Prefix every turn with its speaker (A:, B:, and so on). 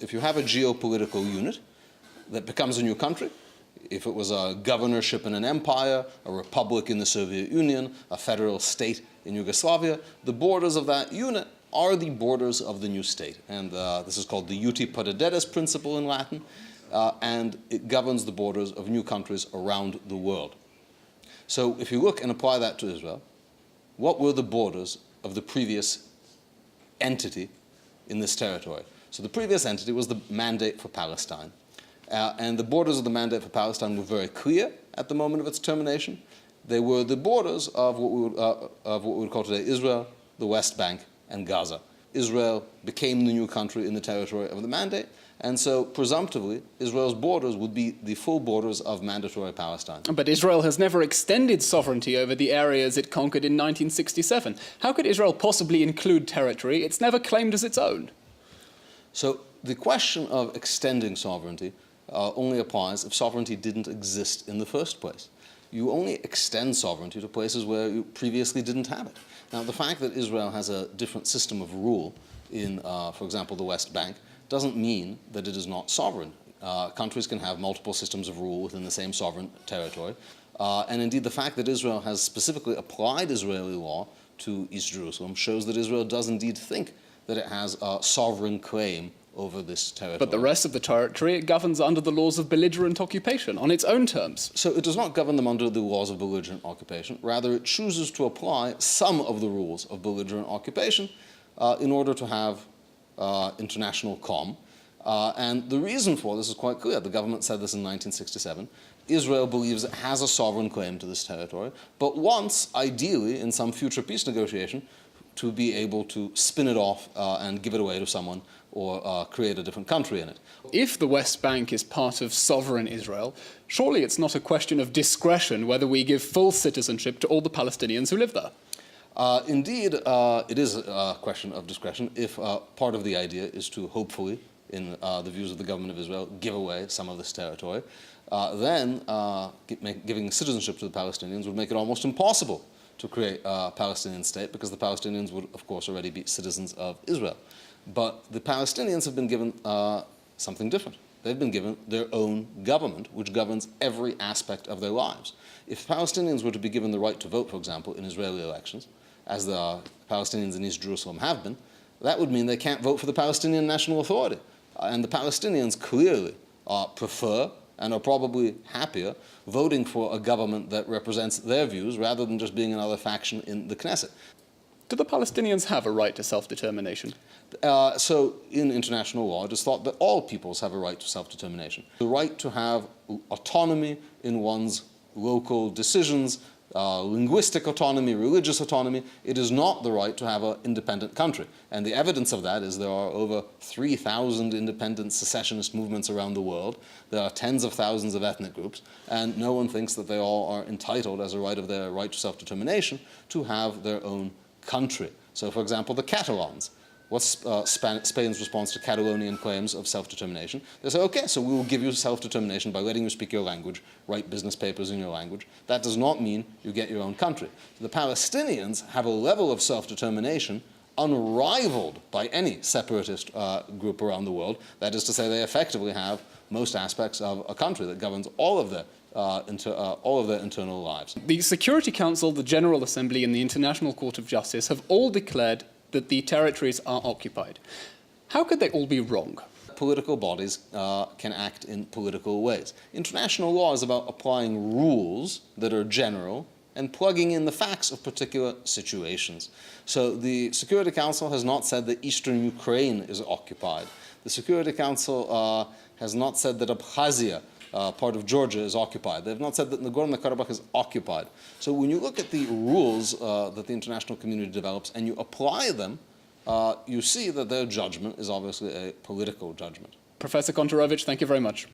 A: If you have a geopolitical unit that becomes a new country, if it was a governorship in an empire, a republic in the Soviet Union, a federal state in Yugoslavia, the borders of that unit are the borders of the new state. And this is called the uti potederes principle in Latin, and it governs the borders of new countries around the world. So if you look and apply that to Israel, what were the borders of the previous entity in this territory? So the previous entity was the Mandate for Palestine. And the borders of the Mandate for Palestine were very clear at the moment of its termination. They were the borders of what we would call today Israel, the West Bank, and Gaza. Israel became the new country in the territory of the Mandate, and so presumptively Israel's borders would be the full borders of mandatory Palestine.
B: But Israel has never extended sovereignty over the areas it conquered in 1967. How could Israel possibly include territory it's never claimed as its own?
A: So the question of extending sovereignty only applies if sovereignty didn't exist in the first place. You only extend sovereignty to places where you previously didn't have it. Now, the fact that Israel has a different system of rule in, for example, the West Bank, doesn't mean that it is not sovereign. Countries can have multiple systems of rule within the same sovereign territory. And indeed, the fact that Israel has specifically applied Israeli law to East Jerusalem shows that Israel does indeed think that it has a sovereign claim over this territory.
B: But the rest of the territory it governs under the laws of belligerent occupation, on its own terms.
A: So it does not govern them under the laws of belligerent occupation. Rather, it chooses to apply some of the rules of belligerent occupation in order to have international calm. And the reason for this is quite clear. The government said this in 1967. Israel believes it has a sovereign claim to this territory, but wants, ideally, in some future peace negotiation, to be able to spin it off and give it away to someone or create a different country in it.
B: If the West Bank is part of sovereign Israel, surely it's not a question of discretion whether we give full citizenship to all the Palestinians who live there.
A: Indeed, it is a question of discretion if part of the idea is to hopefully, in the views of the government of Israel, give away some of this territory. Then giving citizenship to the Palestinians would make it almost impossible to create a Palestinian state, because the Palestinians would, of course, already be citizens of Israel. But the Palestinians have been given something different. They've been given their own government, which governs every aspect of their lives. If Palestinians were to be given the right to vote, for example, in Israeli elections, as the Palestinians in East Jerusalem have been, that would mean they can't vote for the Palestinian National Authority. And the Palestinians clearly prefer and are probably happier voting for a government that represents their views rather than just being another faction in the Knesset.
B: Do the Palestinians have a right to self-determination?
A: So in international law, it is thought that all peoples have a right to self-determination. The right to have autonomy in one's local decisions, linguistic autonomy, religious autonomy. It is not the right to have an independent country. And the evidence of that is there are over 3,000 independent secessionist movements around the world. There are tens of thousands of ethnic groups, and no one thinks that they all are entitled, as a right of their right to self-determination, to have their own country. So, for example, the Catalans. What's Spain's response to Catalonian claims of self-determination? They say, okay, so we will give you self-determination by letting you speak your language, write business papers in your language. That does not mean you get your own country. The Palestinians have a level of self-determination unrivaled by any separatist group around the world. That is to say, they effectively have most aspects of a country that governs all of their internal lives.
B: The Security Council, the General Assembly, and the International Court of Justice have all declared that the territories are occupied. How could they all be wrong?
A: Political bodies can act in political ways. International law is about applying rules that are general and plugging in the facts of particular situations. So the Security Council has not said that eastern Ukraine is occupied. The Security Council has not said that Abkhazia, part of Georgia, is occupied. They have not said that Nagorno-Karabakh is occupied. So when you look at the rules that the international community develops and you apply them, you see that their judgment is obviously a political judgment.
B: Professor Kontorovich, thank you very much.